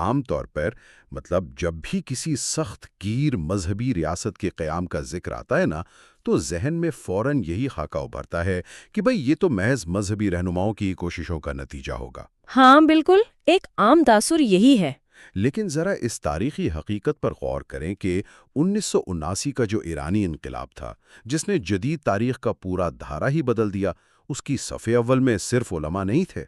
عام طور پر مطلب جب بھی کسی سخت گیر مذہبی ریاست کے قیام کا ذکر آتا ہے نا، تو ذہن میں فوراً یہی خاکہ ابھرتا ہے کہ بھئی یہ تو محض مذہبی رہنماؤں کی کوششوں کا نتیجہ ہوگا۔ ہاں بالکل، ایک عام تاثر یہی ہے۔ لیکن ذرا اس تاریخی حقیقت پر غور کریں کہ 1979 کا جو ایرانی انقلاب تھا، جس نے جدید تاریخ کا پورا دھارا ہی بدل دیا، اس کی صف اول میں صرف علماء نہیں تھے۔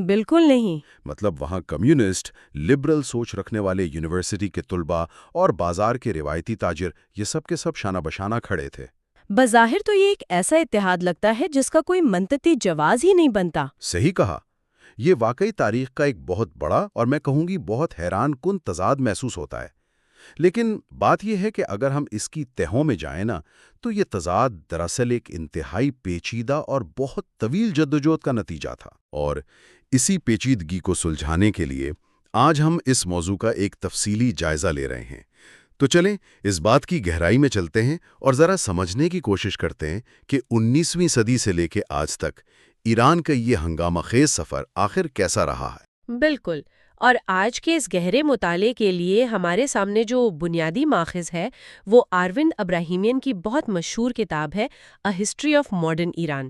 بالکل نہیں۔ مطلب وہاں کمیونسٹ، لبرل سوچ رکھنے والے یونیورسٹی کے طلباء اور بازار کے روایتی تاجر، یہ سب کے سب شانہ بشانہ کھڑے تھے۔ بظاہر تو یہ ایک ایسا اتحاد لگتا ہے جس کا کوئی منطقی جواز ہی نہیں بنتا۔ صحیح کہا، یہ واقعی تاریخ کا ایک بہت بڑا اور میں کہوں گی بہت حیران کن تضاد محسوس ہوتا ہے۔ لیکن بات یہ ہے کہ اگر ہم اس کی تہوں میں جائیں نا، تو یہ تضاد دراصل ایک انتہائی پیچیدہ اور بہت طویل جدوجہد کا نتیجہ تھا، اور اسی پیچیدگی کو سلجھانے کے لیے آج ہم اس موضوع کا ایک تفصیلی جائزہ لے رہے ہیں۔ تو چلیں اس بات کی گہرائی میں چلتے ہیں اور ذرا سمجھنے کی کوشش کرتے ہیں کہ 19ویں صدی سے لے کے آج تک ایران کا یہ ہنگامہ خیز سفر آخر کیسا رہا ہے۔ بالکل، اور آج کے اس گہرے مطالعے کے لیے ہمارے سامنے جو بنیادی ماخذ ہے وہ آروند ابراہیمیان کی بہت مشہور کتاب ہے اے ہسٹری آف ماڈرن ایران۔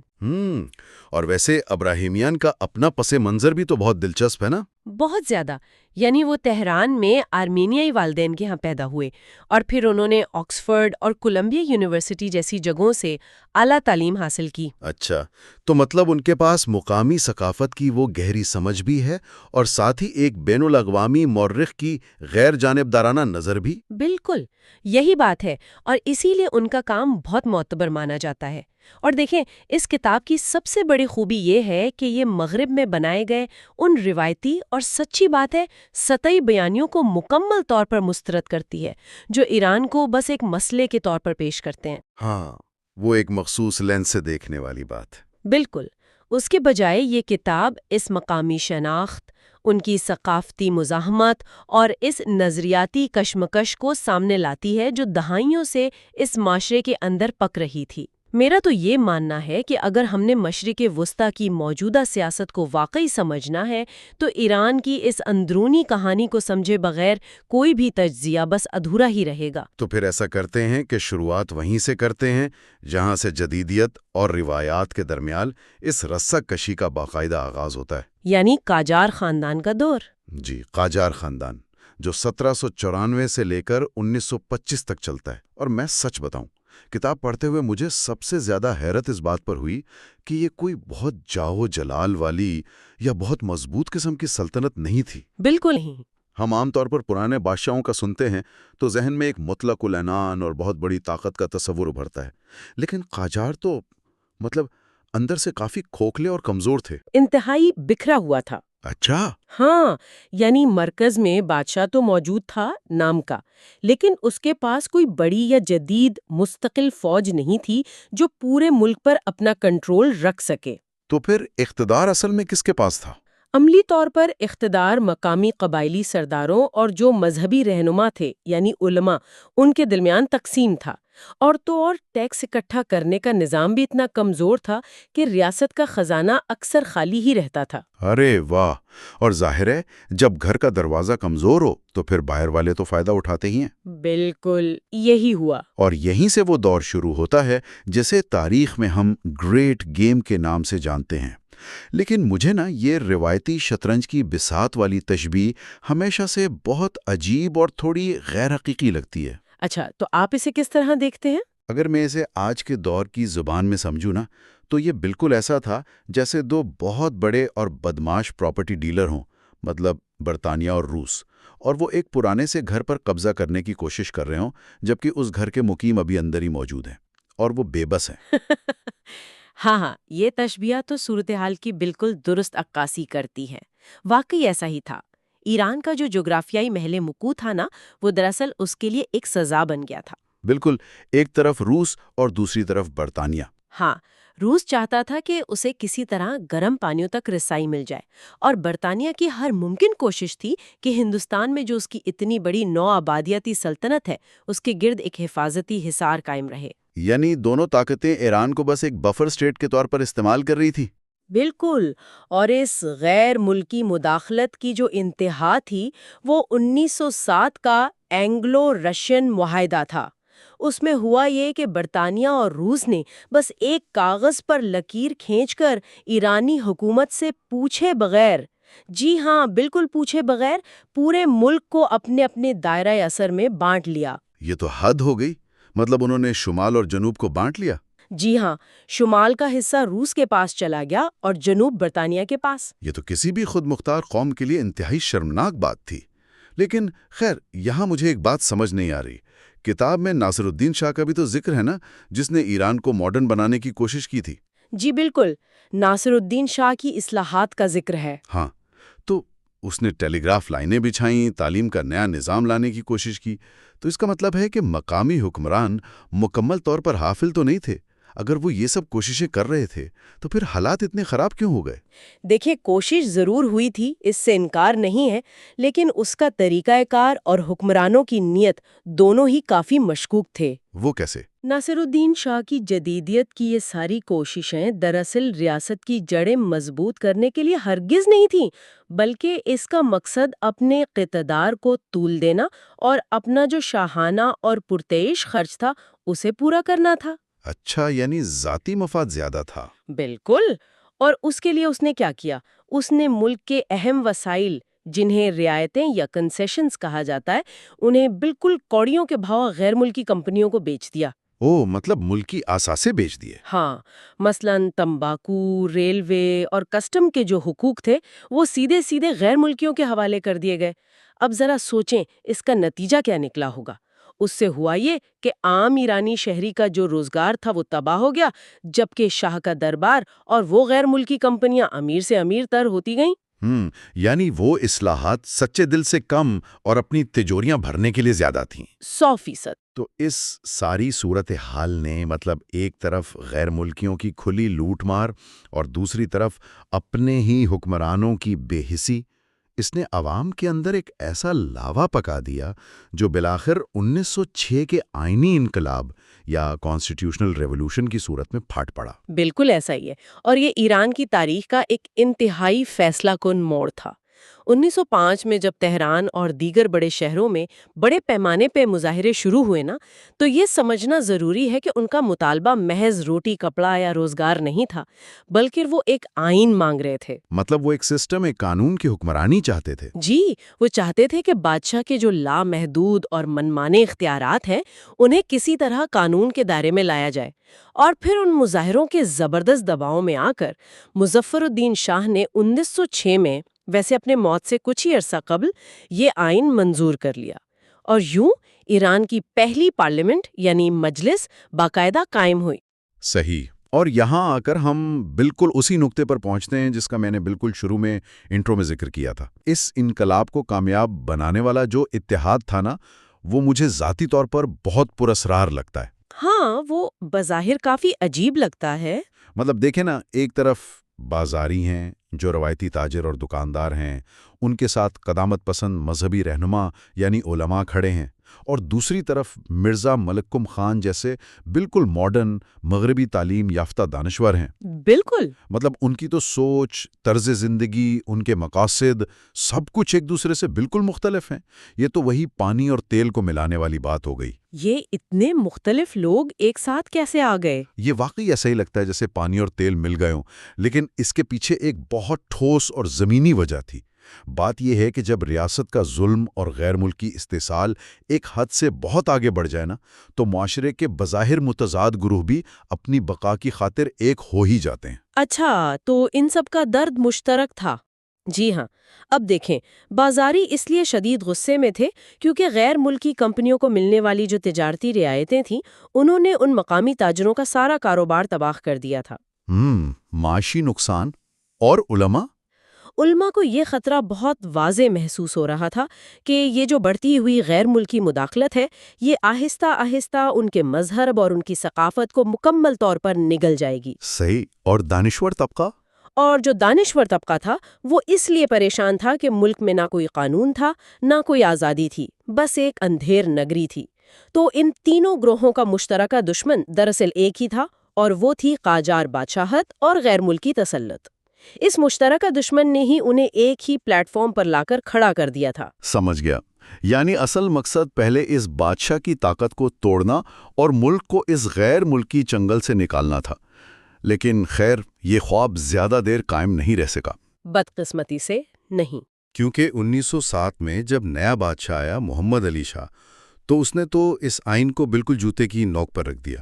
اور ویسے ابراہیمیان کا اپنا پس منظر بھی تو بہت دلچسپ ہے نا؟ بہت زیادہ، یعنی وہ تہران میں آرمینیائی والدین کے ہاں پیدا ہوئے اور پھر انہوں نے آکسفورڈ اور کولمبیا یونیورسٹی جیسی جگہوں سے اعلیٰ تعلیم حاصل کی۔ اچھا، تو مطلب ان کے پاس مقامی ثقافت کی وہ گہری سمجھ بھی ہے اور ساتھ ہی ایک بین الاقوامی مورخ کی غیر جانبدارانہ نظر بھی؟ بالکل، یہی بات ہے، اور اسی لیے ان کا کام بہت معتبر مانا جاتا ہے۔ اور دیکھیں، اس کتاب کی سب سے بڑی خوبی یہ ہے کہ یہ مغرب میں بنائے گئے ان روایتی اور سچی بات ہے سطحی بیانیوں کو مکمل طور پر مسترد کرتی ہے جو ایران کو بس ایک مسئلے کے طور پر پیش کرتے ہیں۔ ہاں، وہ ایک مخصوص لینس سے دیکھنے والی بات۔ بالکل، اس کے بجائے یہ کتاب اس مقامی شناخت، ان کی ثقافتی مزاحمت اور اس نظریاتی کشمکش کو سامنے لاتی ہے جو دہائیوں سے اس معاشرے کے اندر پک رہی تھی۔ میرا تو یہ ماننا ہے کہ اگر ہم نے مشرق وسطیٰ کی موجودہ سیاست کو واقعی سمجھنا ہے تو ایران کی اس اندرونی کہانی کو سمجھے بغیر کوئی بھی تجزیہ بس ادھورا ہی رہے گا۔ تو پھر ایسا کرتے ہیں کہ شروعات وہیں سے کرتے ہیں جہاں سے جدیدیت اور روایات کے درمیان اس رسک کشی کا باقاعدہ آغاز ہوتا ہے، یعنی قاجار خاندان کا دور۔ جی، قاجار خاندان، جو 1794 سے لے کر 1925 تک چلتا ہے۔ اور میں سچ بتاؤں، کتاب پڑھتے ہوئے مجھے سب سے زیادہ حیرت اس بات پر ہوئی کہ یہ کوئی بہت جاہ و جلال والی یا بہت مضبوط قسم کی سلطنت نہیں تھی۔ بالکل نہیں۔ ہم عام طور پر پرانے بادشاہوں کا سنتے ہیں تو ذہن میں ایک مطلق العنان اور بہت بڑی طاقت کا تصور ابھرتا ہے، لیکن قاجار تو مطلب اندر سے کافی کھوکھلے اور کمزور تھے۔ انتہائی بکھرا ہوا تھا۔ اچھا، ہاں، یعنی مرکز میں بادشاہ تو موجود تھا نام کا، لیکن اس کے پاس کوئی بڑی یا جدید مستقل فوج نہیں تھی جو پورے ملک پر اپنا کنٹرول رکھ سکے۔ تو پھر اقتدار اصل میں کس کے پاس تھا؟ عملی طور پر اقتدار مقامی قبائلی سرداروں اور جو مذہبی رہنما تھے یعنی علماء، ان کے درمیان تقسیم تھا، اور تو اور ٹیکس اکٹھا کرنے کا نظام بھی اتنا کمزور تھا کہ ریاست کا خزانہ اکثر خالی ہی رہتا تھا۔ ارے واہ! اور ظاہر ہے جب گھر کا دروازہ کمزور ہو تو پھر باہر والے تو فائدہ اٹھاتے ہی ہیں۔ بالکل یہی ہوا، اور یہیں سے وہ دور شروع ہوتا ہے جسے تاریخ میں ہم گریٹ گیم کے نام سے جانتے ہیں۔ لیکن مجھے نا یہ روایتی شطرنج کی بساط والی تشبیہ ہمیشہ سے بہت عجیب اور تھوڑی غیر حقیقی لگتی ہے۔ اچھا، تو آپ اسے کس طرح دیکھتے ہیں؟ اگر میں اسے آج کے دور کی زبان میں سمجھوں نا، تو یہ بالکل ایسا تھا جیسے دو بہت بڑے اور بدماش پراپرٹی ڈیلر ہوں، مطلب برطانیہ اور روس، اور وہ ایک پرانے سے گھر پر قبضہ کرنے کی کوشش کر رہے ہوں، جبکہ اس گھر کے مقیم ابھی اندر ہی موجود ہیں اور وہ بے بس ہیں۔ ہاں، یہ تشبیہ تو صورتحال کی بالکل درست عکاسی کرتی ہے۔ واقعی ایسا ہی تھا۔ ایران کا جو جغرافیائی محل وقوع تھا نا، وہ دراصل اس کے لیے ایک سزا بن گیا تھا۔ بالکل، ایک طرف روس اور دوسری طرف برطانیہ۔ ہاں، روس چاہتا تھا کہ اسے کسی طرح گرم پانیوں تک رسائی مل جائے، اور برطانیہ کی ہر ممکن کوشش تھی کہ ہندوستان میں جو اس کی اتنی بڑی نو آبادیاتی سلطنت ہے، اس کے گرد ایک حفاظتی حصار قائم رہے۔ یعنی دونوں طاقتیں ایران کو بس ایک بفر سٹیٹ کے طور پر استعمال کر رہی تھی۔ بالکل، اور اس غیر ملکی مداخلت کی جو انتہا تھی وہ 1907 کا اینگلو رشین معاہدہ تھا۔ اس میں ہوا یہ کہ برطانیہ اور روس نے بس ایک کاغذ پر لکیر کھینچ کر ایرانی حکومت سے پوچھے بغیر، جی ہاں بالکل پوچھے بغیر، پورے ملک کو اپنے اپنے دائرہ اثر میں بانٹ لیا۔ یہ تو حد ہو گئی، مطلب انہوں نے شمال اور جنوب کو بانٹ لیا۔ جی ہاں، شمال کا حصہ روس کے پاس چلا گیا اور جنوب برطانیہ کے پاس۔ یہ تو کسی بھی خود مختار قوم کے لیے انتہائی شرمناک بات تھی۔ لیکن خیر، یہاں مجھے ایک بات سمجھ نہیں آ رہی۔ کتاب میں ناصر الدین شاہ کا بھی تو ذکر ہے نا، جس نے ایران کو ماڈرن بنانے کی کوشش کی تھی۔ جی بالکل، ناصر الدین شاہ کی اصلاحات کا ذکر ہے۔ ہاں، تو اس نے ٹیلی گراف لائنیں بچھائیں، تعلیم کا نیا نظام لانے کی کوشش کی۔ تو اس کا مطلب ہے کہ مقامی حکمران مکمل طور پر حافظ تو نہیں تھے۔ اگر وہ یہ سب کوششیں کر رہے تھے تو پھر حالات اتنے خراب کیوں ہو گئے؟ دیکھیں، کوشش ضرور ہوئی تھی، اس سے انکار نہیں ہے، لیکن اس کا طریقہ کار اور حکمرانوں کی نیت دونوں ہی کافی مشکوک تھے۔ وہ کیسے؟ ناصر الدین شاہ کی جدیدیت کی یہ ساری کوششیں دراصل ریاست کی جڑیں مضبوط کرنے کے لیے ہرگز نہیں تھیں، بلکہ اس کا مقصد اپنے اقتدار کو طول دینا اور اپنا جو شاہانہ اور پرتعیش خرچ تھا اسے پورا کرنا تھا۔ اچھا، یعنی ذاتی مفاد زیادہ تھا۔ بالکل، اور اس کے لیے اس نے کیا کیا؟ اس نے ملک کے اہم وسائل، جنہیں رعایتیں یا کنسیشنز کہا جاتا ہے، انہیں بالکل کوڑیوں کے بھاؤ غیر ملکی کمپنیوں کو بیچ دیا۔ مطلب ملکی اثاثے بیچ دیے۔ ہاں، مثلاً تمباکو، ریلوے اور کسٹم کے جو حقوق تھے وہ سیدھے سیدھے غیر ملکیوں کے حوالے کر دیے گئے۔ اب ذرا سوچیں اس کا نتیجہ کیا نکلا ہوگا۔ اس سے ہوا یہ کہ عام ایرانی شہری کا جو روزگار تھا وہ تباہ ہو گیا، جبکہ شاہ کا دربار اور وہ غیر ملکی کمپنیاں امیر سے امیر تر ہوتی گئیں۔ یعنی وہ اصلاحات سچے دل سے کم اور اپنی تجوریاں بھرنے کے لیے زیادہ تھیں۔ 100%۔ تو اس ساری صورتحال نے مطلب ایک طرف غیر ملکیوں کی کھلی لوٹ مار اور دوسری طرف اپنے ہی حکمرانوں کی بے حسی، اس نے عوام کے اندر ایک ایسا لاوا پکا دیا جو بالآخر 1906 کے آئینی انقلاب یا کانسٹیٹیوشنل ریولوشن کی صورت میں پھاٹ پڑا۔ بالکل ایسا ہی ہے، اور یہ ایران کی تاریخ کا ایک انتہائی فیصلہ کن موڑ تھا۔ 1905 میں جب تہران اور دیگر بڑے شہروں میں بڑے پیمانے پہ مظاہرے شروع ہوئے نا، تو یہ سمجھنا ضروری ہے کہ ان کا مطالبہ محض روٹی کپڑا یا روزگار نہیں تھا، بلکہ وہ ایک آئین مانگ رہے تھے۔ مطلب وہ ایک سسٹم، ایک قانون کی حکمرانی چاہتے تھے۔ جی، وہ چاہتے تھے کہ بادشاہ کے جو لامحدود اور منمانے اختیارات ہیں انہیں کسی طرح قانون کے دائرے میں لایا جائے، اور پھر ان مظاہروں کے زبردست دباؤ میں آ کر مظفر الدین شاہ نے 1906 میں، ویسے اپنے موت سے کچھ ہی عرصہ قبل، یہ آئین منظور کر لیا، اور یوں ایران کی پہلی پارلیمنٹ یعنی مجلس باقاعدہ قائم ہوئی۔ صحیح۔ اور یہاں آ کر ہم بالکل اسی نقطے پر پہنچتے ہیں جس کا میں نے بالکل شروع میں انٹرو میں ذکر کیا تھا۔ اس انقلاب کو کامیاب بنانے والا جو اتحاد تھا نا، وہ مجھے ذاتی طور پر بہت پراسرار لگتا ہے۔ ہاں، وہ بظاہر کافی عجیب لگتا ہے۔ مطلب دیکھیں نا، ایک طرف بازاری ہیں جو روایتی تاجر اور دکاندار ہیں، ان کے ساتھ قدامت پسند مذہبی رہنما یعنی علماء کھڑے ہیں، اور دوسری طرف مرزا ملکم خان جیسے بالکل ماڈرن مغربی تعلیم یافتہ دانشور ہیں۔ بالکل۔ مطلب ان کی تو سوچ، طرز زندگی، ان کے مقاصد، سب کچھ ایک دوسرے سے بالکل مختلف ہیں۔ یہ تو وہی پانی اور تیل کو ملانے والی بات ہو گئی۔ یہ اتنے مختلف لوگ ایک ساتھ کیسے آ گئے؟ یہ واقعی ایسا ہی لگتا ہے جیسے پانی اور تیل مل گئے ہوں، لیکن اس کے پیچھے ایک بہت ٹھوس اور زمینی وجہ تھی۔ بات یہ ہے کہ جب ریاست کا ظلم اور غیر ملکی استحصال ایک حد سے بہت آگے بڑھ جائے نا، تو معاشرے کے بظاہر متضاد گروہ بھی اپنی بقا کی خاطر ایک ہو ہی جاتے ہیں۔ اچھا، تو ان سب کا درد مشترک تھا۔ جی ہاں، اب دیکھیں، بازاری اس لیے شدید غصے میں تھے کیونکہ غیر ملکی کمپنیوں کو ملنے والی جو تجارتی رعایتیں تھیں، انہوں نے ان مقامی تاجروں کا سارا کاروبار تباہ کر دیا تھا۔ معاشی نقصان۔ اور علماء کو یہ خطرہ بہت واضح محسوس ہو رہا تھا کہ یہ جو بڑھتی ہوئی غیر ملکی مداخلت ہے، یہ آہستہ آہستہ ان کے مذہب اور ان کی ثقافت کو مکمل طور پر نگل جائے گی۔ صحیح۔ اور دانشور طبقہ؟ اور جو دانشور طبقہ تھا وہ اس لیے پریشان تھا کہ ملک میں نہ کوئی قانون تھا، نہ کوئی آزادی تھی، بس ایک اندھیر نگری تھی۔ تو ان تینوں گروہوں کا مشترکہ دشمن دراصل ایک ہی تھا، اور وہ تھی قاجار بادشاہت اور غیر ملکی تسلط۔ اس مشترکہ دشمن نے ہی انہیں ایک ہی پلیٹ فارم پر لا کر کھڑا کر دیا تھا۔ سمجھ گیا۔ یعنی اصل مقصد پہلے اس بادشاہ کی طاقت کو توڑنا اور ملک کو اس غیر ملکی چنگل سے نکالنا تھا، لیکن خیر یہ خواب زیادہ دیر قائم نہیں رہ سکا۔ بدقسمتی سے نہیں۔ کیونکہ 1907 میں جب نیا بادشاہ آیا محمد علی شاہ، تو اس نے تو اس آئین کو بالکل جوتے کی نوک پر رکھ دیا۔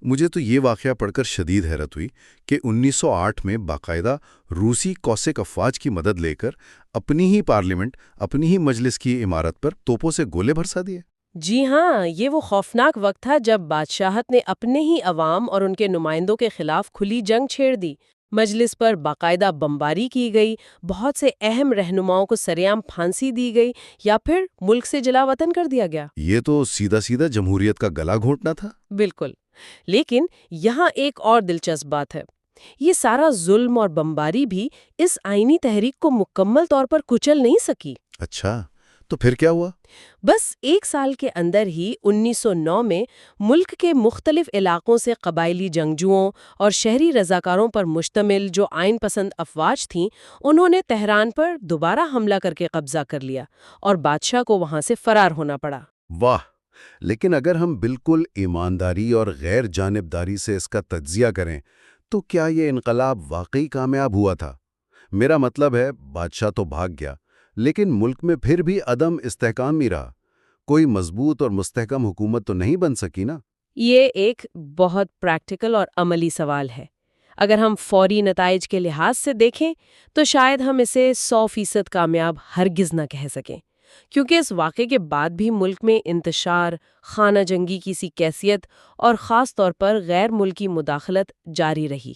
مجھے تو یہ واقعہ پڑھ کر شدید حیرت ہوئی کہ 1908 میں باقاعدہ روسی کوسیک افواج کی مدد لے کر اپنی ہی پارلیمنٹ، اپنی ہی مجلس کی عمارت پر توپوں سے گولے برسا دیے۔ جی ہاں، یہ وہ خوفناک وقت تھا جب بادشاہت نے اپنے ہی عوام اور ان کے نمائندوں کے خلاف کھلی جنگ چھیڑ دی۔ مجلس پر باقاعدہ بمباری کی گئی، بہت سے اہم رہنماؤں کو سرعام پھانسی دی گئی یا پھر ملک سے جلا وطن کر دیا گیا۔ یہ تو سیدھا سیدھا جمہوریت کا گلا گھونٹنا تھا۔ بالکل۔ لیکن یہاں ایک اور دلچسپ بات ہے، یہ سارا ظلم اور بمباری بھی اس آئینی تحریک کو مکمل طور پر کچل نہیں سکی۔ اچھا، تو پھر کیا ہوا؟ بس ایک سال کے اندر ہی 1909 میں ملک کے مختلف علاقوں سے قبائلی جنگجوؤں اور شہری رضاکاروں پر مشتمل جو آئین پسند افواج تھیں، انہوں نے تہران پر دوبارہ حملہ کر کے قبضہ کر لیا اور بادشاہ کو وہاں سے فرار ہونا پڑا۔ واہ! لیکن اگر ہم بالکل ایمانداری اور غیر جانبداری سے اس کا تجزیہ کریں تو کیا یہ انقلاب واقعی کامیاب ہوا تھا؟ میرا مطلب ہے بادشاہ تو بھاگ گیا، لیکن ملک میں پھر بھی عدم استحکام ہی رہا۔ کوئی مضبوط اور مستحکم حکومت تو نہیں بن سکی نا؟ یہ ایک بہت پریکٹیکل اور عملی سوال ہے۔ اگر ہم فوری نتائج کے لحاظ سے دیکھیں تو شاید ہم اسے 100% کامیاب ہرگز نہ کہہ سکیں، کیونکہ اس واقعے کے بعد بھی ملک میں انتشار، خانہ جنگی کی سی کیفیت اور خاص طور پر غیر ملکی مداخلت جاری رہی۔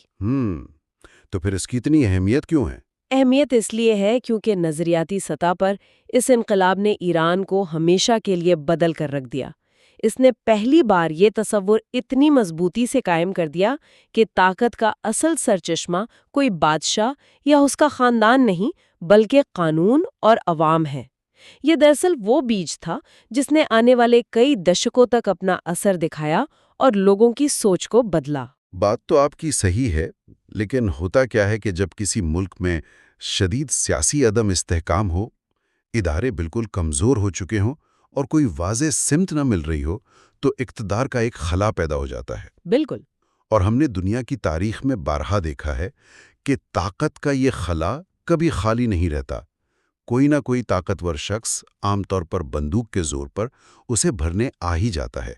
تو پھر اس کی اتنی اہمیت کیوں ہے؟ اہمیت اس لیے ہے کیونکہ نظریاتی سطح پر اس انقلاب نے ایران کو ہمیشہ کے لیے بدل کر رکھ دیا۔ اس نے پہلی بار یہ تصور اتنی مضبوطی سے قائم کر دیا کہ طاقت کا اصل سرچشمہ کوئی بادشاہ یا اس کا خاندان نہیں بلکہ قانون اور عوام ہے۔ یہ دراصل وہ بیج تھا جس نے آنے والے کئی دشکوں تک اپنا اثر دکھایا اور لوگوں کی سوچ کو بدلا۔ بات تو آپ کی صحیح ہے، لیکن ہوتا کیا ہے کہ جب کسی ملک میں شدید سیاسی عدم استحکام ہو، ادارے بالکل کمزور ہو چکے ہوں اور کوئی واضح سمت نہ مل رہی ہو، تو اقتدار کا ایک خلا پیدا ہو جاتا ہے۔ بالکل۔ اور ہم نے دنیا کی تاریخ میں بارہا دیکھا ہے کہ طاقت کا یہ خلا کبھی خالی نہیں رہتا۔ کوئی نہ کوئی طاقتور شخص، عام طور پر بندوق کے زور پر، اسے بھرنے آ ہی جاتا ہے۔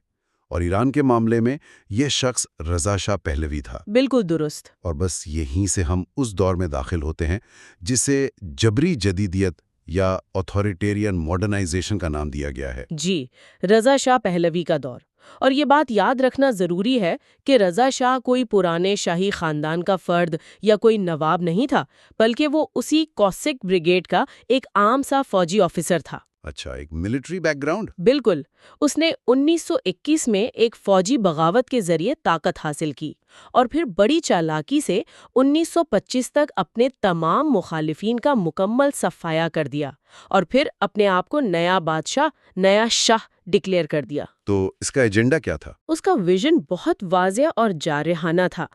اور ایران کے معاملے میں یہ شخص رضا شاہ پہلوی تھا۔ بالکل درست۔ اور بس یہیں سے ہم اس دور میں داخل ہوتے ہیں جسے جبری جدیدیت یا اتھارٹیرین ماڈرنائزیشن کا نام دیا گیا ہے۔ جی، رضا شاہ پہلوی کا دور۔ اور یہ بات یاد رکھنا ضروری ہے کہ رضا شاہ کوئی پرانے شاہی خاندان کا فرد یا کوئی نواب نہیں تھا، بلکہ وہ اسی کوسک بریگیڈ کا ایک عام سا فوجی آفیسر تھا۔ اچھا، ایک ملٹری بیک گراؤنڈ۔ بالکل۔ اس نے 1921 میں ایک فوجی بغاوت کے ذریعے طاقت حاصل کی اور پھر بڑی چالاکی سے 1925 تک اپنے تمام مخالفین کا مکمل صفایا کر دیا اور پھر اپنے آپ کو نیا بادشاہ، نیا شاہ ڈکلیئر کر دیا۔ تو اس کا ایجنڈا کیا تھا؟ اس کا ویژن بہت واضح اور جارحانہ تھا۔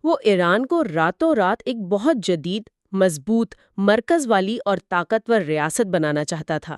وہ ایران کو راتوں رات ایک بہت جدید، مضبوط، مرکز والی اور طاقتور ریاست بنانا چاہتا تھا۔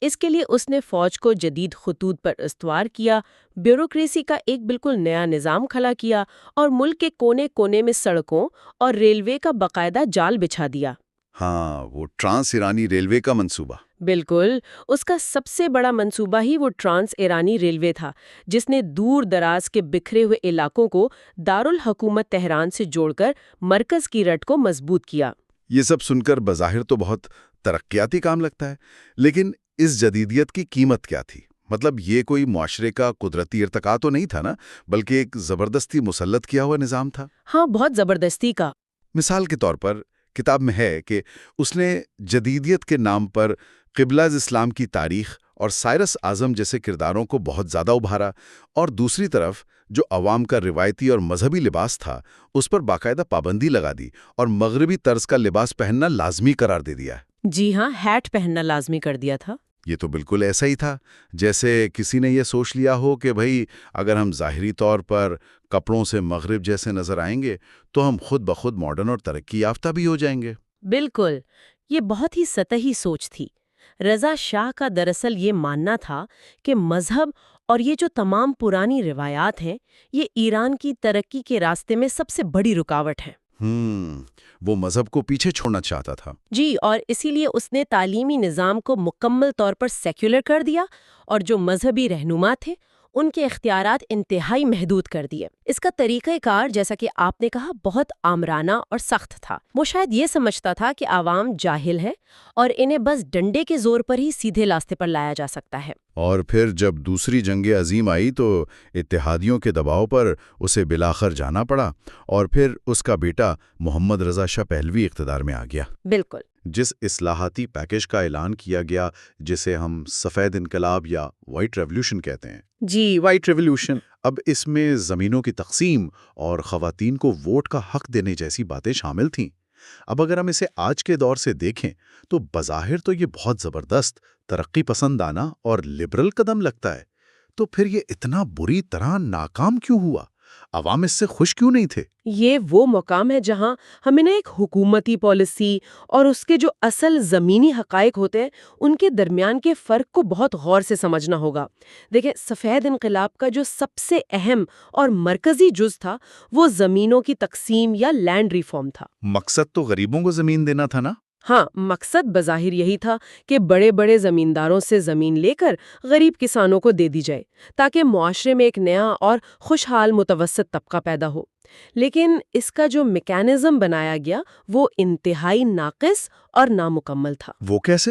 اس کے لیے اس نے فوج کو جدید خطوط پر استوار کیا، بیوروکریسی کا ایک بالکل نیا نظام کھڑا کیا اور ملک کے کونے کونے میں سڑکوں اور ریلوے کا باقاعدہ جال بچھا دیا۔ ہاں، وہ ٹرانس ایرانی ریلوے کا منصوبہ۔ بالکل۔ اس کا سب سے بڑا منصوبہ ہی وہ ٹرانس ایرانی ریلوے تھا، جس نے دور دراز کے بکھرے ہوئے علاقوں کو دارالحکومت تہران سے جوڑ کر مرکز کی رٹ کو مضبوط کیا۔ یہ سب سن کر بظاہر تو بہت ترقیاتی کام لگتا ہے، لیکن اس جدیدیت کی قیمت کیا تھی؟ مطلب یہ کوئی معاشرے کا قدرتی ارتقا تو نہیں تھا نا، بلکہ ایک زبردستی مسلط کیا ہوا نظام تھا۔ ہاں، بہت زبردستی کا۔ مثال کے طور پر کتاب میں ہے کہ اس نے جدیدیت کے نام پر قبلہ اسلام کی تاریخ اور سائرس اعظم جیسے کرداروں کو بہت زیادہ ابھارا، اور دوسری طرف جو عوام کا روایتی اور مذہبی لباس تھا اس پر باقاعدہ پابندی لگا دی اور مغربی طرز کا لباس پہننا لازمی قرار دے دیا۔ جی ہاں، ہیٹ پہننا لازمی کر دیا تھا۔ یہ تو بالکل ایسا ہی تھا جیسے کسی نے یہ سوچ لیا ہو کہ بھئی اگر ہم ظاہری طور پر کپڑوں سے مغرب جیسے نظر آئیں گے تو ہم خود بخود ماڈرن اور ترقی یافتہ بھی ہو جائیں گے۔ بالکل، یہ بہت ہی سطحی سوچ تھی۔ رضا شاہ کا دراصل یہ ماننا تھا کہ مذہب اور یہ جو تمام پرانی روایات ہیں، یہ ایران کی ترقی کے راستے میں سب سے بڑی رکاوٹ ہیں۔ وہ مذہب کو پیچھے چھوڑنا چاہتا تھا۔ جی، اور اسی لیے اس نے تعلیمی نظام کو مکمل طور پر سیکولر کر دیا اور جو مذہبی رہنما تھے ان کے اختیارات انتہائی محدود کر دیے۔ اس کا طریقہ کار، جیسا کہ آپ نے کہا، بہت آمرانہ اور سخت تھا۔ وہ شاید یہ سمجھتا تھا کہ عوام جاہل ہے اور انہیں بس ڈنڈے کے زور پر ہی سیدھے راستے پر لایا جا سکتا ہے۔ اور پھر جب دوسری جنگ عظیم آئی تو اتحادیوں کے دباؤ پر اسے بلاخر جانا پڑا اور پھر اس کا بیٹا محمد رضا شاہ پہلوی اقتدار میں آ گیا۔ بالکل۔ جس اصلاحاتی پیکج کا اعلان کیا گیا جسے ہم سفید انقلاب یا وائٹ ریولوشن کہتے ہیں۔ جی، وائٹ ریولوشن۔ اب اس میں زمینوں کی تقسیم اور خواتین کو ووٹ کا حق دینے جیسی باتیں شامل تھیں۔ اب اگر ہم اسے آج کے دور سے دیکھیں تو بظاہر تو یہ بہت زبردست، ترقی پسندانہ اور لبرل قدم لگتا ہے، تو پھر یہ اتنا بری طرح ناکام کیوں ہوا؟ عوام اس سے خوش کیوں نہیں تھے؟ یہ وہ مقام ہے جہاں ہمیں نہ ایک حکومتی پالیسی اور اس کے جو اصل زمینی حقائق ہوتے ہیں ان کے درمیان کے فرق کو بہت غور سے سمجھنا ہوگا۔ دیکھیں، سفید انقلاب کا جو سب سے اہم اور مرکزی جز تھا وہ زمینوں کی تقسیم یا لینڈ ریفارم تھا۔ مقصد تو غریبوں کو زمین دینا تھا نا؟ ہاں، مقصد بظاہر یہی تھا کہ بڑے بڑے زمینداروں سے زمین لے کر غریب کسانوں کو دے دی جائے تاکہ معاشرے میں ایک نیا اور خوشحال متوسط طبقہ پیدا ہو۔ لیکن اس کا جو میکانزم بنایا گیا وہ انتہائی ناقص اور نامکمل تھا۔ وہ کیسے؟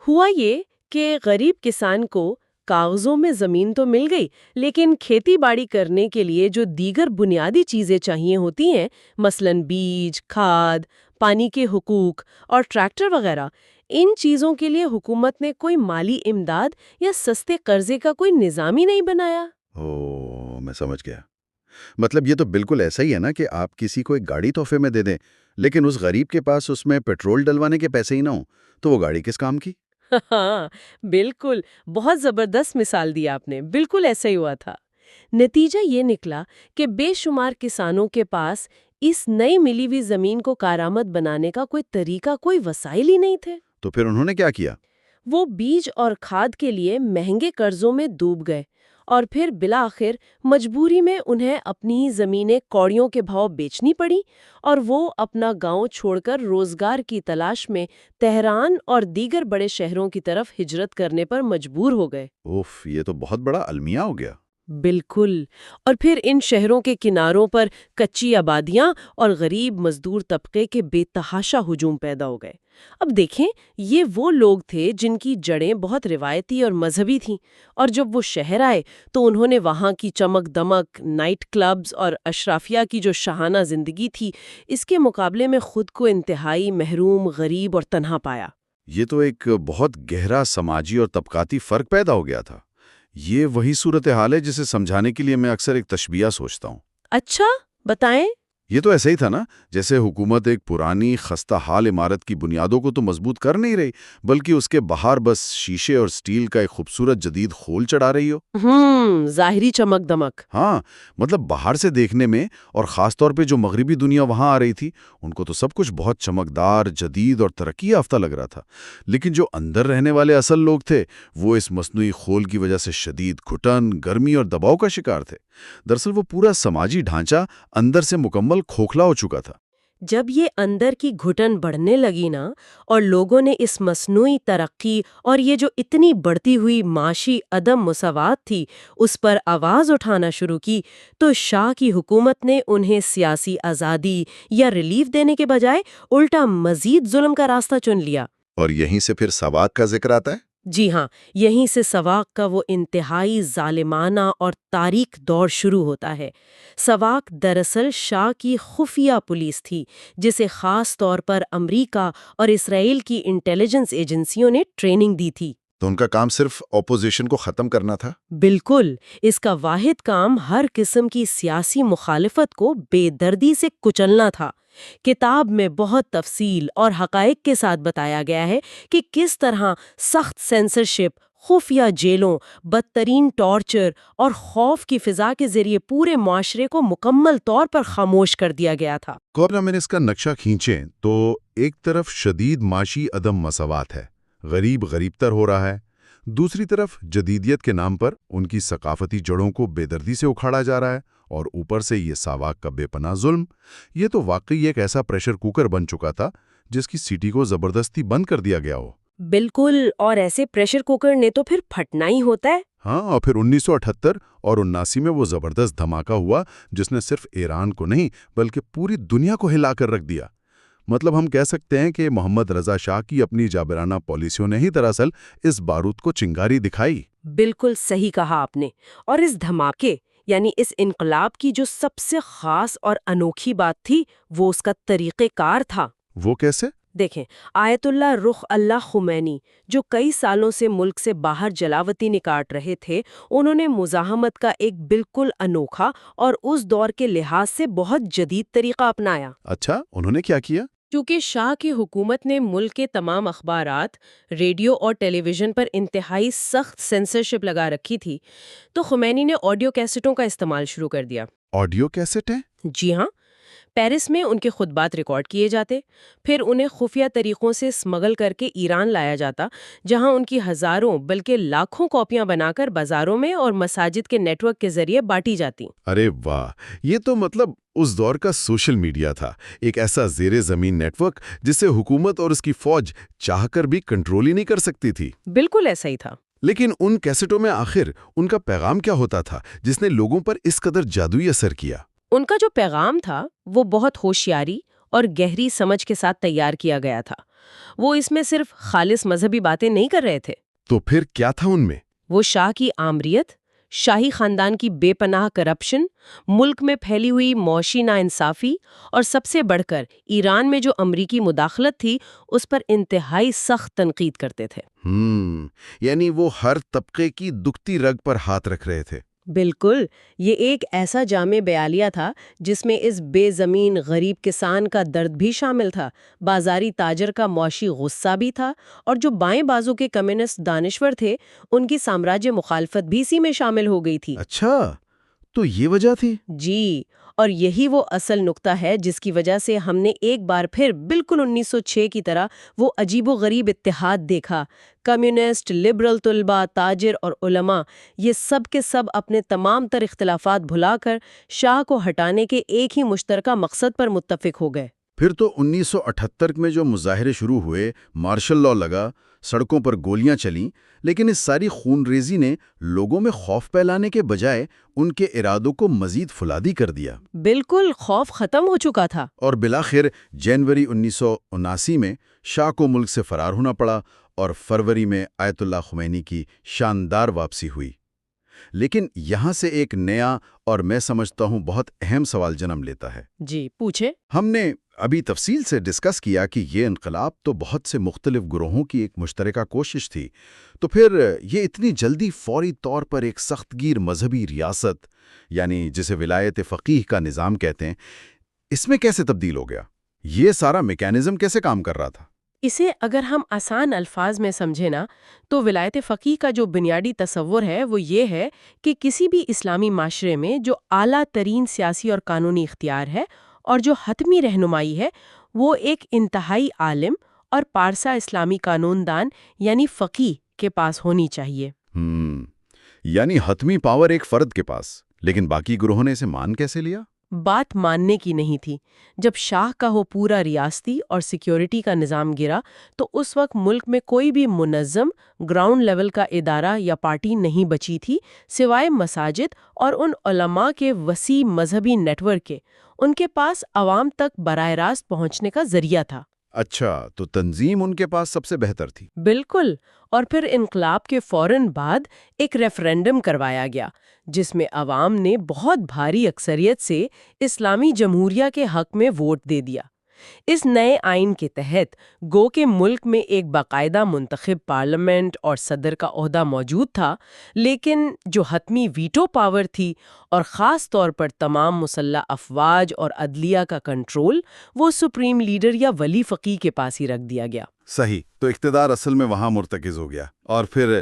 ہوا یہ کہ غریب کسان کو کاغذوں میں زمین تو مل گئی، لیکن کھیتی باڑی کرنے کے لیے جو دیگر بنیادی چیزیں چاہیے ہوتی ہیں، مثلاً بیج، کھاد، پانی کے حقوق اور ٹریکٹر وغیرہ، ان چیزوں کے لیے حکومت نے کوئی مالی امداد یا سستے قرضے کا کوئی نظام ہی نہیں بنایا۔ میں سمجھ گیا۔ مطلب یہ تو بالکل ایسا ہی ہے نا کہ آپ کسی کو ایک گاڑی تحفے میں دے دیں لیکن اس غریب کے پاس اس میں پیٹرول ڈلوانے کے پیسے ہی نہ ہوں تو وہ گاڑی کس کام کی؟ ہاں، بالکل، بہت زبردست مثال دی آپ نے، بالکل ایسا ہی ہوا تھا۔ نتیجہ یہ نکلا کہ بے شمار کسانوں کے پاس اس نئی ملی ہوئی زمین کو کارآمد بنانے کا کوئی طریقہ، کوئی وسائل ہی نہیں تھے۔ تو پھر انہوں نے کیا کیا؟ وہ بیج اور کھاد کے لیے مہنگے قرضوں میں ڈوب گئے اور پھر بالآخر مجبوری میں انہیں اپنی ہی زمینیں کوڑیوں کے بھاؤ بیچنی پڑی اور وہ اپنا گاؤں چھوڑ کر روزگار کی تلاش میں تہران اور دیگر بڑے شہروں کی طرف ہجرت کرنے پر مجبور ہو گئے۔ اوف، یہ تو بہت بڑا المیہ ہو گیا۔ بالکل، اور پھر ان شہروں کے کناروں پر کچی آبادیاں اور غریب مزدور طبقے کے بے تحاشا ہجوم پیدا ہو گئے۔ اب دیکھیں، یہ وہ لوگ تھے جن کی جڑیں بہت روایتی اور مذہبی تھیں، اور جب وہ شہر آئے تو انہوں نے وہاں کی چمک دمک، نائٹ کلبز اور اشرافیہ کی جو شاہانہ زندگی تھی، اس کے مقابلے میں خود کو انتہائی محروم، غریب اور تنہا پایا۔ یہ تو ایک بہت گہرا سماجی اور طبقاتی فرق پیدا ہو گیا تھا۔ یہ وہی صورتحال ہے جسے سمجھانے کے لیے میں اکثر ایک تشبیہ سوچتا ہوں۔ اچھا، بتائیں۔ یہ تو ایسا ہی تھا نا جیسے حکومت ایک پرانی خستہ حال عمارت کی بنیادوں کو تو مضبوط کر نہیں رہی بلکہ اس کے باہر بس شیشے اور سٹیل کا ایک خوبصورت جدید خول چڑھا رہی ہو۔ ظاہری چمک دمک۔ ہاں، مطلب باہر سے دیکھنے میں، اور خاص طور پہ جو مغربی دنیا وہاں آ رہی تھی، ان کو تو سب کچھ بہت چمکدار، جدید اور ترقی یافتہ لگ رہا تھا، لیکن جو اندر رہنے والے اصل لوگ تھے وہ اس مصنوعی خول کی وجہ سے شدید گھٹن، گرمی اور دباؤ کا شکار تھے۔ دراصل وہ پورا سماجی ڈھانچہ اندر سے مکمل کھوکھلا ہو چکا تھا۔ جب یہ اندر کی گھٹن بڑھنے لگی نا، اور لوگوں نے اس مصنوعی ترقی اور یہ جو اتنی بڑھتی ہوئی معاشی عدم مساوات تھی اس پر آواز اٹھانا شروع کی، تو شاہ کی حکومت نے انہیں سیاسی آزادی یا ریلیف دینے کے بجائے الٹا مزید ظلم کا راستہ چن لیا۔ اور یہیں سے پھر ساواک کا ذکر آتا ہے۔ جی ہاں، یہیں سے ساواک کا وہ انتہائی ظالمانہ اور تاریک دور شروع ہوتا ہے۔ ساواک دراصل شاہ کی خفیہ پولیس تھی جسے خاص طور پر امریکہ اور اسرائیل کی انٹیلیجنس ایجنسیوں نے ٹریننگ دی تھی۔ تو ان کا کام صرف اپوزیشن کو ختم کرنا تھا؟ بالکل، اس کا واحد کام ہر قسم کی سیاسی مخالفت کو بے دردی سے کچلنا تھا۔ کتاب میں بہت تفصیل اور حقائق کے ساتھ بتایا گیا ہے کہ کس طرح سخت سینسرشپ، خفیہ جیلوں، بدترین ٹارچر اور خوف کی فضا کے ذریعے پورے معاشرے کو مکمل طور پر خاموش کر دیا گیا تھا۔ کوبرا میں نے اس کا نقشہ کھینچیں تو ایک طرف شدید معاشی عدم مساوات ہے، غریب تر ہو رہا ہے، دوسری طرف جدیدیت کے نام پر ان کی ثقافتی جڑوں کو بے دردی سے اکھاڑا جا رہا ہے، اور اوپر سے یہ ساواک کا بے پناہ ظلم۔ یہ تو واقعی ایک ایسا پریشر کوکر بن چکا تھا جس کی سیٹی کو زبردستی بند کر دیا گیا ہو۔ بالکل، اور ایسے پریشر کوکر نے تو پھر پھٹنا ہی ہوتا ہے۔ ہاں، اور پھر 1978 اور 79 میں وہ زبردست دھماکہ ہوا جس نے صرف ایران کو نہیں بلکہ پوری دنیا کو ہلا کر رکھ دیا۔ مطلب ہم کہہ سکتے ہیں کہ محمد رضا شاہ کی اپنی جابرانہ پالیسیوں نے ہی دراصل اس بارود کو چنگاری دکھائی۔ بالکل صحیح کہا آپ نے، اور اس دھماکے یعنی اس انقلاب کی جو سب سے خاص اور انوکھی بات تھی وہ اس کا طریقہ کار تھا۔ وہ کیسے؟ دیکھیں، آیت اللہ رخ اللہ خمینی جو کئی سالوں سے ملک سے باہر جلاوطی نکاٹ رہے تھے، انہوں نے مزاحمت کا ایک بالکل انوکھا اور اس دور کے لحاظ سے بہت جدید طریقہ اپنایا۔ اچھا، انہوں نے کیا کیا؟ چونکہ شاہ کی حکومت نے ملک کے تمام اخبارات، ریڈیو اور ٹیلی ویژن پر انتہائی سخت سینسرشپ لگا رکھی تھی، تو خمینی نے آڈیو کیسٹوں کا استعمال شروع کر دیا۔ آڈیو کیسٹ ہے؟ جی ہاں، پیرس میں ان کے خطبات ریکارڈ کیے جاتے، پھر انہیں خفیہ طریقوں سے اسمگل کر کے ایران لایا جاتا، جہاں ان کی ہزاروں بلکہ لاکھوں کاپیاں بنا کر بازاروں میں اور مساجد کے نیٹ ورک کے ذریعے بانٹی جاتی۔ ارے واہ، یہ تو مطلب اس دور کا سوشل میڈیا تھا، ایک ایسا زیر زمین نیٹ ورک جسے حکومت اور اس کی فوج چاہ کر بھی کنٹرول ہی نہیں کر سکتی تھی۔ بالکل ایسا ہی تھا۔ لیکن ان کیسٹوں میں آخر ان کا پیغام کیا ہوتا تھا جس نے لوگوں پر اس قدر جادوئی اثر کیا؟ ان کا جو پیغام تھا وہ بہت ہوشیاری اور گہری سمجھ کے ساتھ تیار کیا گیا تھا۔ وہ اس میں صرف خالص مذہبی باتیں نہیں کر رہے تھے۔ تو پھر کیا تھا ان میں؟ وہ شاہ کی آمریت، شاہی خاندان کی بے پناہ کرپشن، ملک میں پھیلی ہوئی معاشی ناانصافی، اور سب سے بڑھ کر ایران میں جو امریکی مداخلت تھی اس پر انتہائی سخت تنقید کرتے تھے۔ یعنی وہ ہر طبقے کی دکھتی رگ پر ہاتھ رکھ رہے تھے۔ بالکل، یہ ایک ایسا جامع بیانیہ تھا جس میں اس بے زمین غریب کسان کا درد بھی شامل تھا، بازاری تاجر کا معاشی غصہ بھی تھا، اور جو بائیں بازو کے کمیونسٹ دانشور تھے ان کی سامراجی مخالفت بھی اسی میں شامل ہو گئی تھی۔ اچھا، تو یہ وجہ تھی؟ جی، اور یہی وہ اصل نقطہ ہے جس کی وجہ سے ہم نے ایک بار پھر بالکل 1906 کی طرح وہ عجیب و غریب اتحاد دیکھا۔ کمیونسٹ، لبرل طلباء، تاجر اور علماء، یہ سب کے سب اپنے تمام تر اختلافات بھلا کر شاہ کو ہٹانے کے ایک ہی مشترکہ مقصد پر متفق ہو گئے۔ پھر تو 1978 میں جو مظاہرے شروع ہوئے، مارشل لاء لگا، سڑکوں پر گولیاں چلیں، لیکن اس ساری خون ریزی نے لوگوں میں خوف پھیلانے کے بجائے ان کے ارادوں کو مزید فولادی کر دیا۔ بالکل، خوف ختم ہو چکا تھا۔ اور بالآخر جنوری 1979 میں شاہ کو ملک سے فرار ہونا پڑا، اور فروری میں آیت اللہ خمینی کی شاندار واپسی ہوئی۔ لیکن یہاں سے ایک نیا اور میں سمجھتا ہوں بہت اہم سوال جنم لیتا ہے۔ جی، پوچھے۔ ہم نے ابھی تفصیل سے ڈسکس کیا کہ یہ انقلاب تو بہت سے مختلف گروہوں کی ایک مشترکہ کوشش تھی، تو پھر یہ اتنی جلدی فوری طور پر ایک سخت گیر مذہبی ریاست یعنی جسے ولایت فقیہ کا نظام کہتے ہیں، اس میں کیسے تبدیل ہو گیا؟ یہ سارا میکینزم کیسے کام کر رہا تھا؟ اسے اگر ہم آسان الفاظ میں سمجھیں نا تو ولایت فقیہ کا جو بنیادی تصور ہے وہ یہ ہے کہ کسی بھی اسلامی معاشرے میں جو اعلیٰ ترین سیاسی اور قانونی اختیار ہے اور جو حتمی رہنمائی ہے وہ ایک انتہائی عالم اور پارسا اسلامی قانون دان یعنی فقیہ کے پاس ہونی چاہیے۔ یعنی حتمی پاور ایک فرد کے پاس، لیکن باقی گروہوں نے اسے مان کیسے لیا؟ بات ماننے کی نہیں تھی۔ جب شاہ کا وہ پورا ریاستی اور سیکیورٹی کا نظام گرا تو اس وقت ملک میں کوئی بھی منظم گراؤنڈ لیول کا ادارہ یا پارٹی نہیں بچی تھی سوائے مساجد اور ان علماء کے وسیع مذہبی نیٹ ورک کے۔ ان کے پاس عوام تک براہ راست پہنچنے کا ذریعہ تھا۔ اچھا، تو تنظیم ان کے پاس سب سے بہتر تھی۔ بالکل، اور پھر انقلاب کے فوراً بعد ایک ریفرینڈم کروایا گیا جس میں عوام نے بہت بھاری اکثریت سے اسلامی جمہوریہ کے حق میں ووٹ دے دیا۔ اس نئے آئین کے تحت گو کہ ملک میں ایک باقاعدہ منتخب پارلیمنٹ اور صدر کا عہدہ موجود تھا، لیکن جو حتمی ویٹو پاور تھی اور خاص طور پر تمام مسلح افواج اور عدلیہ کا کنٹرول وہ سپریم لیڈر یا ولی فقیہ کے پاس ہی رکھ دیا گیا۔ صحیح، تو اقتدار اصل میں وہاں مرتکز ہو گیا، اور پھر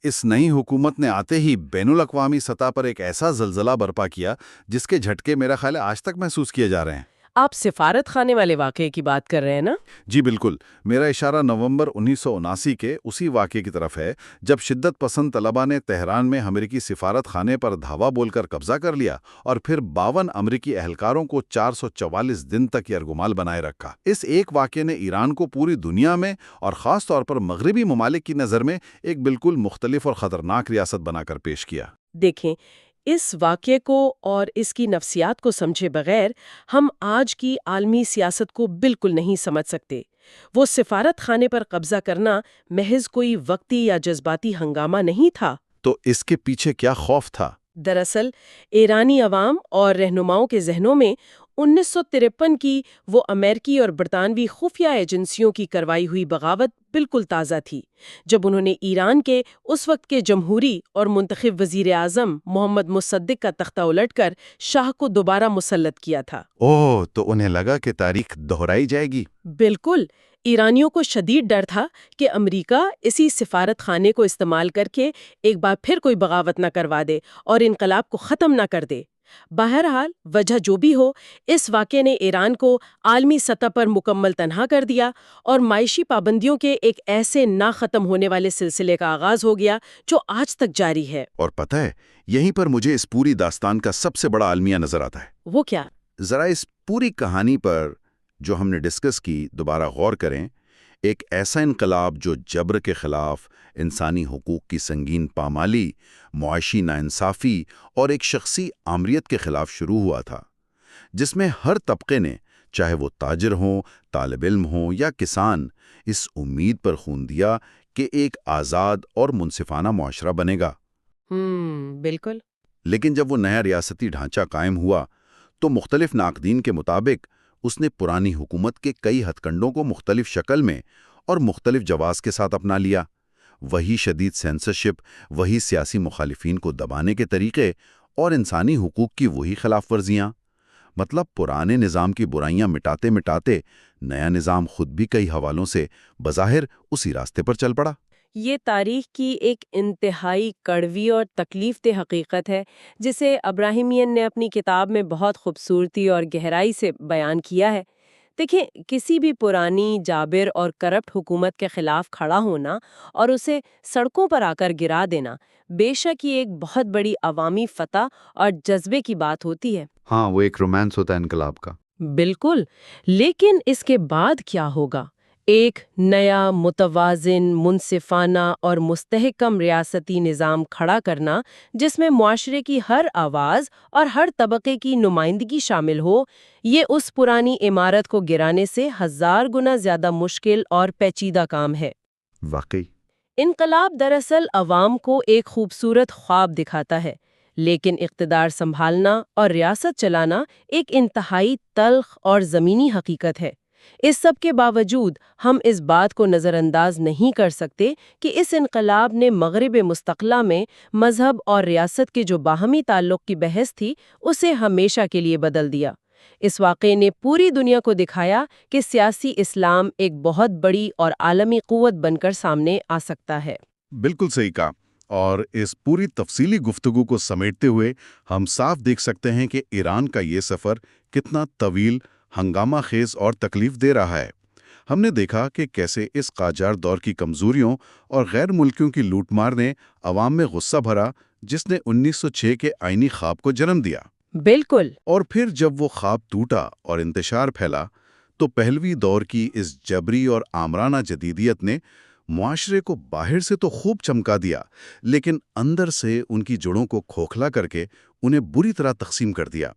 اس نئی حکومت نے آتے ہی بین الاقوامی سطح پر ایک ایسا زلزلہ برپا کیا جس کے جھٹکے میرا خیال ہے آج تک محسوس کیے جا رہے ہیں۔ آپ سفارت خانے والے واقعے کی بات کر رہے ہیں نا؟ جی بالکل، میرا اشارہ نومبر 1979 کے اسی واقعے کی طرف ہے جب شدت پسند طلبہ نے تہران میں امریکی سفارت خانے پر دھاوا بول کر قبضہ کر لیا اور پھر 52 امریکی اہلکاروں کو 444 دن تک یرغمال بنائے رکھا۔ اس ایک واقعے نے ایران کو پوری دنیا میں اور خاص طور پر مغربی ممالک کی نظر میں ایک بالکل مختلف اور خطرناک ریاست بنا کر پیش کیا۔ دیکھیں، اس واقعے کو اور اس کی نفسیات کو سمجھے بغیر ہم آج کی عالمی سیاست کو بالکل نہیں سمجھ سکتے۔ وہ سفارت خانے پر قبضہ کرنا محض کوئی وقتی یا جذباتی ہنگامہ نہیں تھا۔ تو اس کے پیچھے کیا خوف تھا؟ دراصل ایرانی عوام اور رہنماؤں کے ذہنوں میں 1953 کی وہ امریکی اور برطانوی خفیہ ایجنسیوں کی کروائی ہوئی بغاوت بالکل تازہ تھی، جب انہوں نے ایران کے اس وقت کے جمہوری اور منتخب وزیر اعظم محمد مصدق کا تختہ الٹ کر شاہ کو دوبارہ مسلط کیا تھا۔ اوہ، تو انہیں لگا کہ تاریخ دہرائی جائے گی۔ بالکل، ایرانیوں کو شدید ڈر تھا کہ امریکہ اسی سفارت خانے کو استعمال کر کے ایک بار پھر کوئی بغاوت نہ کروا دے اور انقلاب کو ختم نہ کر دے۔ بہرحال، وجہ جو بھی ہو، اس واقعے نے ایران کو عالمی سطح پر مکمل تنہا کر دیا اور معاشی پابندیوں کے ایک ایسے نہ ختم ہونے والے سلسلے کا آغاز ہو گیا جو آج تک جاری ہے۔ اور پتہ ہے، یہیں پر مجھے اس پوری داستان کا سب سے بڑا المیہ نظر آتا ہے۔ وہ کیا؟ ذرا اس پوری کہانی پر جو ہم نے ڈسکس کی دوبارہ غور کریں۔ ایک ایسا انقلاب جو جبر کے خلاف، انسانی حقوق کی سنگین پامالی، معاشی ناانصافی اور ایک شخصی آمریت کے خلاف شروع ہوا تھا، جس میں ہر طبقے نے، چاہے وہ تاجر ہوں، طالب علم ہوں یا کسان، اس امید پر خون دیا کہ ایک آزاد اور منصفانہ معاشرہ بنے گا۔ بالکل۔ لیکن جب وہ نیا ریاستی ڈھانچہ قائم ہوا تو مختلف ناقدین کے مطابق اس نے پرانی حکومت کے کئی ہتھ کنڈوں کو مختلف شکل میں اور مختلف جواز کے ساتھ اپنا لیا۔ وہی شدید سینسرشپ، وہی سیاسی مخالفین کو دبانے کے طریقے اور انسانی حقوق کی وہی خلاف ورزیاں۔ مطلب پرانے نظام کی برائیاں مٹاتے مٹاتے نیا نظام خود بھی کئی حوالوں سے بظاہر اسی راستے پر چل پڑا۔ یہ تاریخ کی ایک انتہائی کڑوی اور تکلیف دہ حقیقت ہے جسے ابراہیمین نے اپنی کتاب میں بہت خوبصورتی اور گہرائی سے بیان کیا ہے۔ دیکھیں، کسی بھی پرانی، جابر اور کرپٹ حکومت کے خلاف کھڑا ہونا اور اسے سڑکوں پر آ کر گرا دینا بے شک یہ ایک بہت بڑی عوامی فتح اور جذبے کی بات ہوتی ہے۔ ہاں، وہ ایک رومانس ہوتا ہے انقلاب کا۔ بالکل، لیکن اس کے بعد کیا ہوگا؟ ایک نیا، متوازن، منصفانہ اور مستحکم ریاستی نظام کھڑا کرنا جس میں معاشرے کی ہر آواز اور ہر طبقے کی نمائندگی شامل ہو، یہ اس پرانی عمارت کو گرانے سے 1000 گنا زیادہ مشکل اور پیچیدہ کام ہے۔ واقعی انقلاب دراصل عوام کو ایک خوبصورت خواب دکھاتا ہے، لیکن اقتدار سنبھالنا اور ریاست چلانا ایک انتہائی تلخ اور زمینی حقیقت ہے۔ اس سب کے باوجود ہم اس بات کو نظر انداز نہیں کر سکتے کہ اس انقلاب نے مغرب مستقلہ میں مذہب اور ریاست کے جو باہمی تعلق کی بحث تھی اسے ہمیشہ کے لیے بدل دیا۔ اس واقعے نے پوری دنیا کو دکھایا کہ سیاسی اسلام ایک بہت بڑی اور عالمی قوت بن کر سامنے آ سکتا ہے۔ بالکل صحیح کہا، اور اس پوری تفصیلی گفتگو کو سمیٹتے ہوئے ہم صاف دیکھ سکتے ہیں کہ ایران کا یہ سفر کتنا طویل، ہنگامہ خیز اور تکلیف دے رہا ہے۔ ہم نے دیکھا کہ کیسے اس قاجار دور کی کمزوریوں اور غیر ملکیوں کی لوٹ مار نے عوام میں غصہ بھرا، جس نے 1906 کے آئینی خواب کو جنم دیا۔ بالکل۔ اور پھر جب وہ خواب ٹوٹا اور انتشار پھیلا تو پہلوی دور کی اس جبری اور آمرانہ جدیدیت نے معاشرے کو باہر سے تو خوب چمکا دیا، لیکن اندر سے ان کی جڑوں کو کھوکھلا کر کے انہیں بری طرح تقسیم کر دیا۔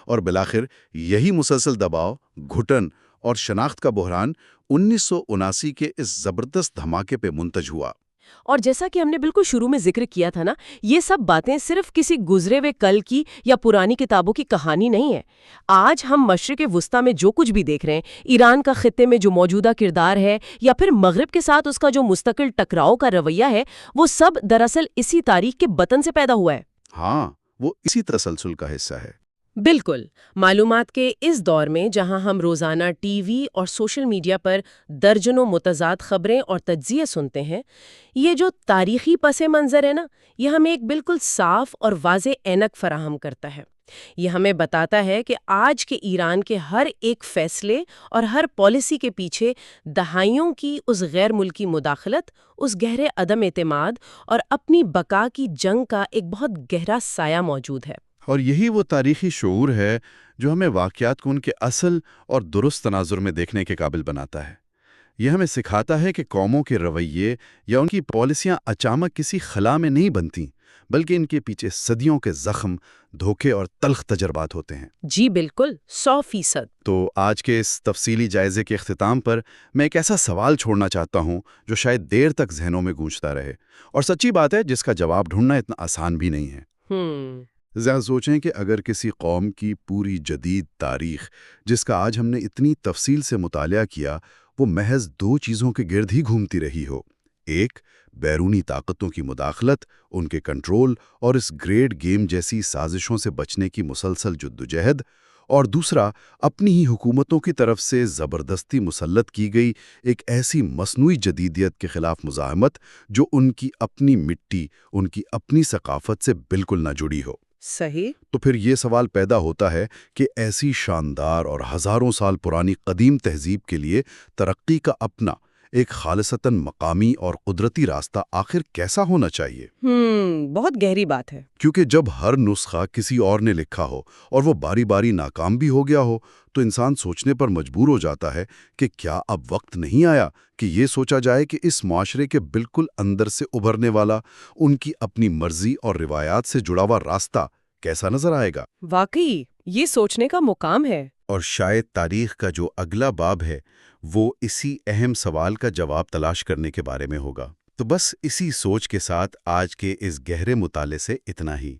اور بالآخر یہی مسلسل دباؤ، گھٹن اور شناخت کا بحران 1979 کے اس زبردست دھماکے پہ منتج ہوا۔ اور جیسا کہ ہم نے بالکل شروع میں ذکر کیا تھا نا، یہ سب باتیں صرف کسی گزرے ہوئے کل کی یا پرانی کتابوں کی کہانی نہیں ہے۔ آج ہم مشرق وسطیٰ میں جو کچھ بھی دیکھ رہے ہیں، ایران کا خطے میں جو موجودہ کردار ہے یا پھر مغرب کے ساتھ اس کا جو مستقل ٹکراؤ کا رویہ ہے، وہ سب دراصل اسی تاریخ کے بطن سے پیدا ہوا ہے۔ ہاں، وہ اسی تسلسل کا حصہ ہے۔ بالکل، معلومات کے اس دور میں جہاں ہم روزانہ ٹی وی اور سوشل میڈیا پر درجنوں متضاد خبریں اور تجزیے سنتے ہیں، یہ جو تاریخی پس منظر ہے نا، یہ ہمیں ایک بالکل صاف اور واضح اینک فراہم کرتا ہے۔ یہ ہمیں بتاتا ہے کہ آج کے ایران کے ہر ایک فیصلے اور ہر پالیسی کے پیچھے دہائیوں کی اس غیر ملکی مداخلت، اس گہرے عدم اعتماد اور اپنی بقا کی جنگ کا ایک بہت گہرا سایہ موجود ہے۔ اور یہی وہ تاریخی شعور ہے جو ہمیں واقعات کو ان کے اصل اور درست تناظر میں دیکھنے کے قابل بناتا ہے۔ یہ ہمیں سکھاتا ہے کہ قوموں کے رویے یا ان کی پالیسیاں اچانک کسی خلا میں نہیں بنتی، بلکہ ان کے پیچھے صدیوں کے زخم، دھوکے اور تلخ تجربات ہوتے ہیں۔ جی بالکل، 100%۔ تو آج کے اس تفصیلی جائزے کے اختتام پر میں ایک ایسا سوال چھوڑنا چاہتا ہوں جو شاید دیر تک ذہنوں میں گونجتا رہے، اور سچی بات ہے جس کا جواب ڈھونڈنا اتنا آسان بھی نہیں ہے۔ ذرا سوچیں کہ اگر کسی قوم کی پوری جدید تاریخ، جس کا آج ہم نے اتنی تفصیل سے مطالعہ کیا، وہ محض دو چیزوں کے گرد ہی گھومتی رہی ہو، ایک بیرونی طاقتوں کی مداخلت، ان کے کنٹرول اور اس گریٹ گیم جیسی سازشوں سے بچنے کی مسلسل جدوجہد، اور دوسرا اپنی ہی حکومتوں کی طرف سے زبردستی مسلط کی گئی ایک ایسی مصنوعی جدیدیت کے خلاف مزاحمت جو ان کی اپنی مٹی، ان کی اپنی ثقافت سے بالکل نہ جڑی ہو۔ صحیح۔ تو پھر یہ سوال پیدا ہوتا ہے کہ ایسی شاندار اور ہزاروں سال پرانی قدیم تہذیب کے لیے ترقی کا اپنا ایک خالصتاً مقامی اور قدرتی راستہ آخر کیسا ہونا چاہیے؟ بہت گہری بات ہے۔ کیونکہ جب ہر نسخہ کسی اور نے لکھا ہو اور وہ باری باری ناکام بھی ہو گیا ہو، تو انسان سوچنے پر مجبور ہو جاتا ہے کہ کیا اب وقت نہیں آیا کہ یہ سوچا جائے کہ اس معاشرے کے بالکل اندر سے ابھرنے والا، ان کی اپنی مرضی اور روایات سے جڑا ہوا راستہ کیسا نظر آئے گا؟ واقعی یہ سوچنے کا مقام ہے۔ اور شاید تاریخ کا جو اگلا باب ہے وہ اسی اہم سوال کا جواب تلاش کرنے کے بارے میں ہوگا۔ تو بس اسی سوچ کے ساتھ آج کے اس گہرے مطالعے سے اتنا ہی۔